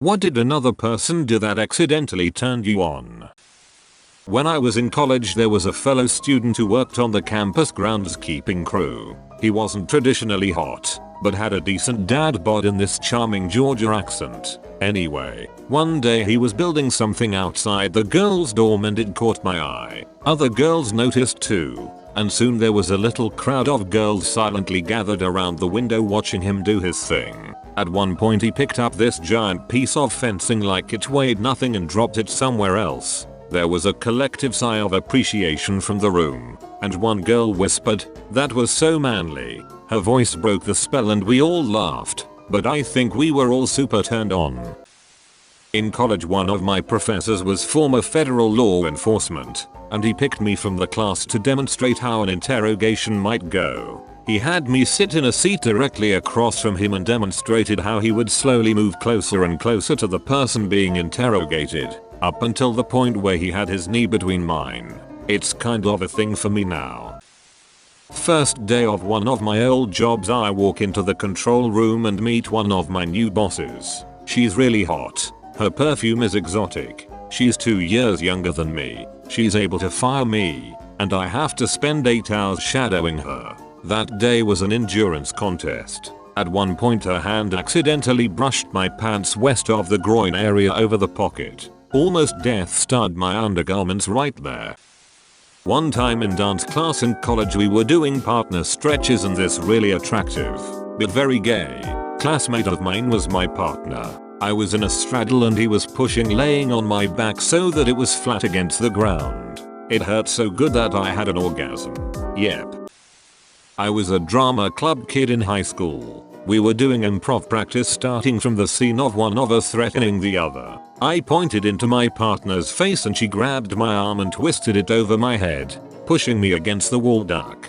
What did another person do that accidentally turned you on? When I was in college, there was a fellow student who worked on the campus groundskeeping crew. He wasn't traditionally hot, but had a decent dad bod in this charming Georgia accent. Anyway, one day he was building something outside the girls' dorm and it caught my eye. Other girls noticed too, and soon there was a little crowd of girls silently gathered around the window watching him do his thing. At one point he picked up this giant piece of fencing like it weighed nothing and dropped it somewhere else. There was a collective sigh of appreciation from the room, and one girl whispered, "That was so manly." Her voice broke the spell and we all laughed, but I think we were all super turned on. In college, one of my professors was former federal law enforcement, and he picked me from the class to demonstrate how an interrogation might go. He had me sit in a seat directly across from him and demonstrated how he would slowly move closer and closer to the person being interrogated, up until the point where he had his knee between mine. It's kind of a thing for me now. First day of one of my old jobs, I walk into the control room and meet one of my new bosses. She's really hot. Her perfume is exotic. She's 2 years younger than me. She's able to fire me, and I have to spend 8 hours shadowing her. That day was an endurance contest. At one point her hand accidentally brushed my pants west of the groin area over the pocket. Almost death starred my undergarments right there. One time in dance class in college we were doing partner stretches and this really attractive, but very gay, classmate of mine was my partner. I was in a straddle and he was pushing, laying on my back so that it was flat against the ground. It hurt so good that I had an orgasm. Yep. I was a drama club kid in high school. We were doing improv practice starting from the scene of one of us threatening the other. I pointed into my partner's face and she grabbed my arm and twisted it over my head, pushing me against the wall. Duck.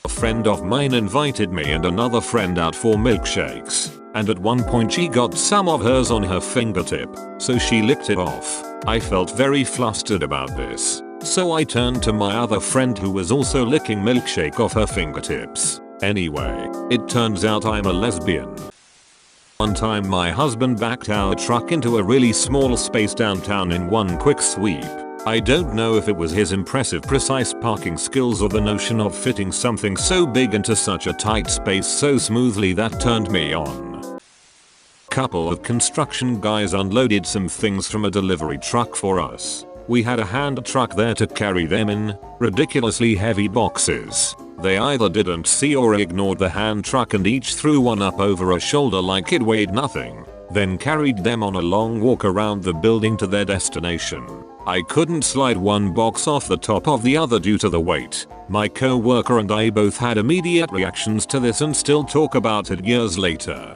A friend of mine invited me and another friend out for milkshakes, and at one point she got some of hers on her fingertip, so she licked it off. I felt very flustered about this, so I turned to my other friend who was also licking milkshake off her fingertips. Anyway, it turns out I'm a lesbian. One time my husband backed our truck into a really small space downtown in one quick sweep. I don't know if it was his impressive precise parking skills or the notion of fitting something so big into such a tight space so smoothly that turned me on. Couple of construction guys unloaded some things from a delivery truck for us. We had a hand truck there to carry them in, ridiculously heavy boxes. They either didn't see or ignored the hand truck and each threw one up over a shoulder like it weighed nothing, then carried them on a long walk around the building to their destination. I couldn't slide one box off the top of the other due to the weight. My co-worker and I both had immediate reactions to this and still talk about it years later.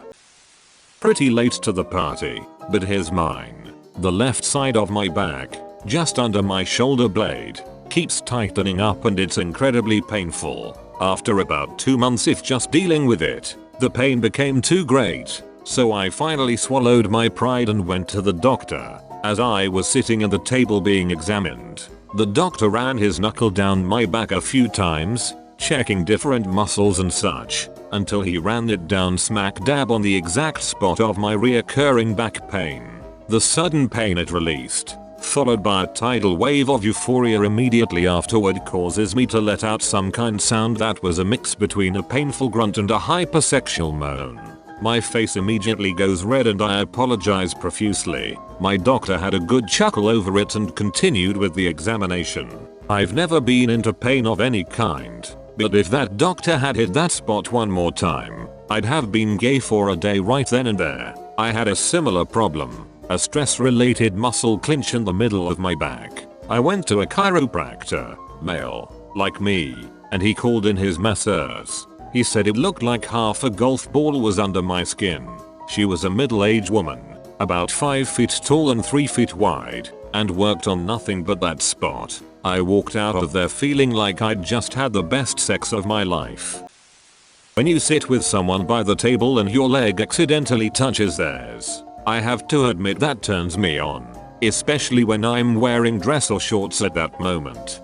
Pretty late to the party, but here's mine. The left side of my back, just under my shoulder blade, keeps tightening up and it's incredibly painful. After about 2 months of just dealing with it, the pain became too great, so I finally swallowed my pride and went to the doctor. As I was sitting at the table being examined, the doctor ran his knuckle down my back a few times, checking different muscles and such, until he ran it down smack dab on the exact spot of my reoccurring back pain. The sudden pain it released, followed by a tidal wave of euphoria immediately afterward, causes me to let out some kind sound that was a mix between a painful grunt and a hypersexual moan. My face immediately goes red and I apologize profusely. My doctor had a good chuckle over it and continued with the examination. I've never been into pain of any kind, but if that doctor had hit that spot one more time, I'd have been gay for a day right then and there. I had a similar problem. A stress-related muscle clinch in the middle of my back. I went to a chiropractor, male, like me, and he called in his masseurs. He said it looked like half a golf ball was under my skin. She was a middle-aged woman, about 5 feet tall and 3 feet wide, and worked on nothing but that spot. I walked out of there feeling like I'd just had the best sex of my life. When you sit with someone by the table and your leg accidentally touches theirs, I have to admit that turns me on, especially when I'm wearing dress or shorts at that moment.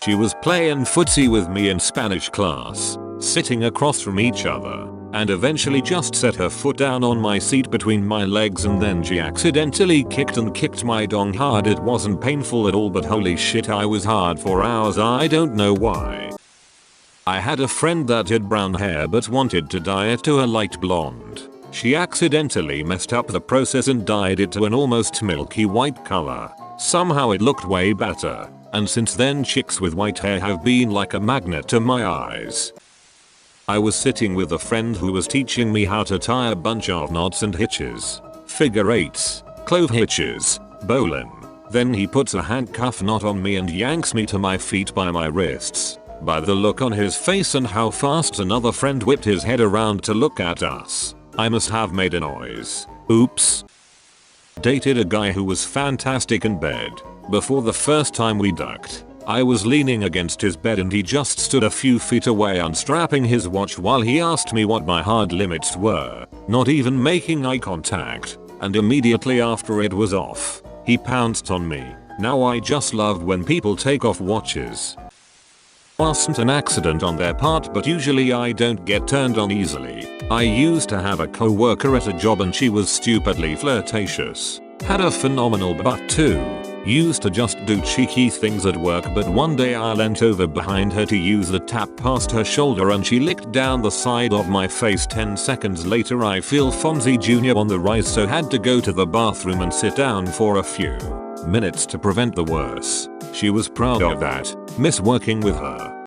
She was playing footsie with me in Spanish class, sitting across from each other. and eventually just set her foot down on my seat between my legs, and then she accidentally kicked my dong hard. It wasn't painful at all, but holy shit, I was hard for hours. I don't know why. I had a friend that had brown hair but wanted to dye it to a light blonde. She accidentally messed up the process and dyed it to an almost milky white color. Somehow it looked way better, and since then chicks with white hair have been like a magnet to my eyes. I was sitting with a friend who was teaching me how to tie a bunch of knots and hitches, figure eights, clove hitches, bowline. Then he puts a handcuff knot on me and yanks me to my feet by my wrists. By the look on his face and how fast another friend whipped his head around to look at us, I must have made a noise. Oops. Dated a guy who was fantastic in bed. Before the first time we ducked, I was leaning against his bed and he just stood a few feet away unstrapping his watch while he asked me what my hard limits were, not even making eye contact, and immediately after it was off, he pounced on me. Now I just love when people take off watches. Wasn't an accident on their part, but usually I don't get turned on easily. I used to have a co-worker at a job and she was stupidly flirtatious. Had a phenomenal butt too. Used to just do cheeky things at work, but one day I leant over behind her to use the tap past her shoulder and she licked down the side of my face. 10 seconds later I feel Fonzie Jr. on the rise, so had to go to the bathroom and sit down for a few minutes to prevent the worst. She was proud of that. Miss working with her.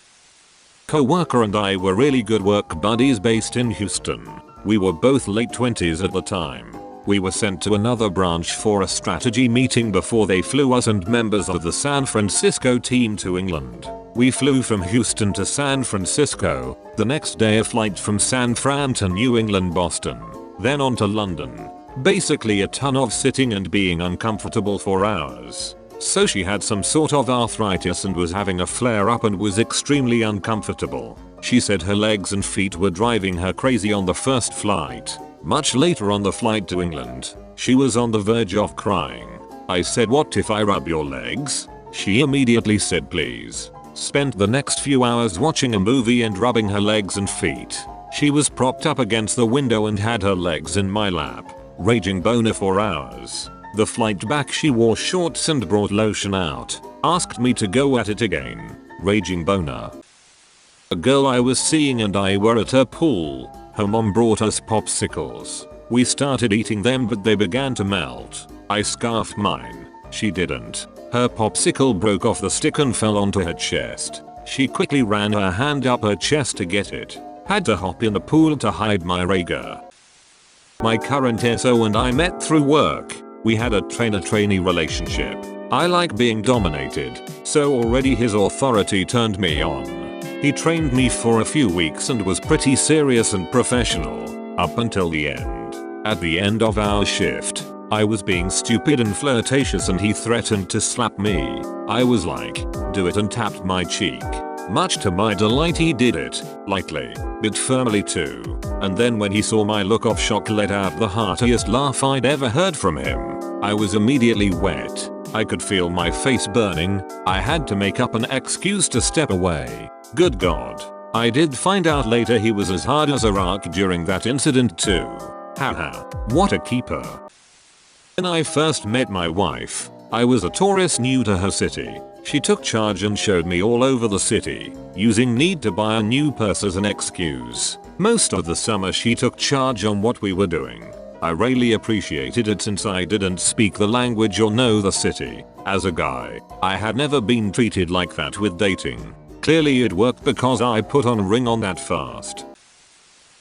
Co-worker and I were really good work buddies based in Houston. We were both late 20s at the time. We were sent to another branch for a strategy meeting before they flew us and members of the San Francisco team to England. We flew from Houston to San Francisco, the next day a flight from San Fran to New England, Boston, then on to London. Basically a ton of sitting and being uncomfortable for hours. So she had some sort of arthritis and was having a flare up and was extremely uncomfortable. She said her legs and feet were driving her crazy on the first flight. Much later on the flight to England, she was on the verge of crying. I said, "What if I rub your legs?" She immediately said please. Spent the next few hours watching a movie and rubbing her legs and feet. She was propped up against the window and had her legs in my lap. Raging boner for hours. The flight back she wore shorts and brought lotion out. Asked me to go at it again. Raging boner. A girl I was seeing and I were at her pool. Her mom brought us popsicles. We started eating them but they began to melt. I scarfed mine. She didn't. Her popsicle broke off the stick and fell onto her chest. She quickly ran her hand up her chest to get it. Had to hop in the pool to hide my rager. My current SO and I met through work. We had a trainer-trainee relationship. I like being dominated, so already his authority turned me on. He trained me for a few weeks and was pretty serious and professional, up until the end. At the end of our shift, I was being stupid and flirtatious and he threatened to slap me. I was like, "Do it," and tapped my cheek. Much to my delight he did it, lightly, but firmly too. And then when he saw my look of shock, let out the heartiest laugh I'd ever heard from him. I was immediately wet. I could feel my face burning. I had to make up an excuse to step away. Good God. I did find out later he was as hard as a rock during that incident too. Haha. What a keeper. When I first met my wife, I was a tourist new to her city. She took charge and showed me all over the city, using need to buy a new purse as an excuse. Most of the summer she took charge on what we were doing. I really appreciated it since I didn't speak the language or know the city. As a guy, I had never been treated like that with dating. Clearly it worked because I put on a ring on that fast.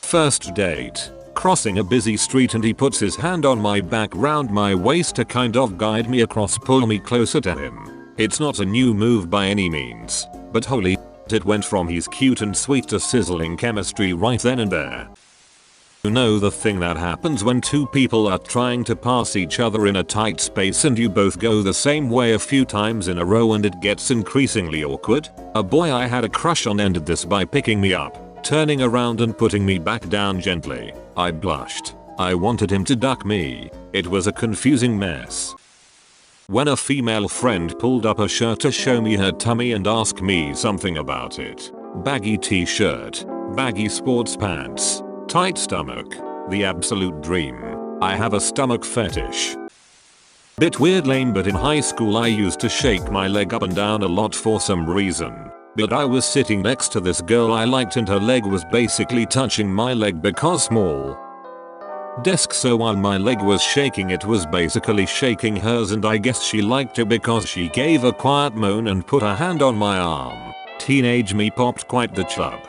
First date. Crossing a busy street and he puts his hand on my back round my waist to kind of guide me across, pull me closer to him. It's not a new move by any means, but holy shit, it went from he's cute and sweet to sizzling chemistry right then and there. You know the thing that happens when two people are trying to pass each other in a tight space and you both go the same way a few times in a row and it gets increasingly awkward? A boy I had a crush on ended this by picking me up, turning around and putting me back down gently. I blushed. I wanted him to duck me. It was a confusing mess. When a female friend pulled up her shirt to show me her tummy and asked me something about it. Baggy t-shirt, baggy sports pants, Tight stomach. The absolute dream. I have a stomach fetish. Bit weird lame, but in high school I used to shake my leg up and down a lot for some reason. But I was sitting next to this girl I liked and her leg was basically touching my leg because small desk, so while my leg was shaking it was basically shaking hers, and I guess she liked it because she gave a quiet moan and put her hand on my arm. Teenage me popped quite the chub.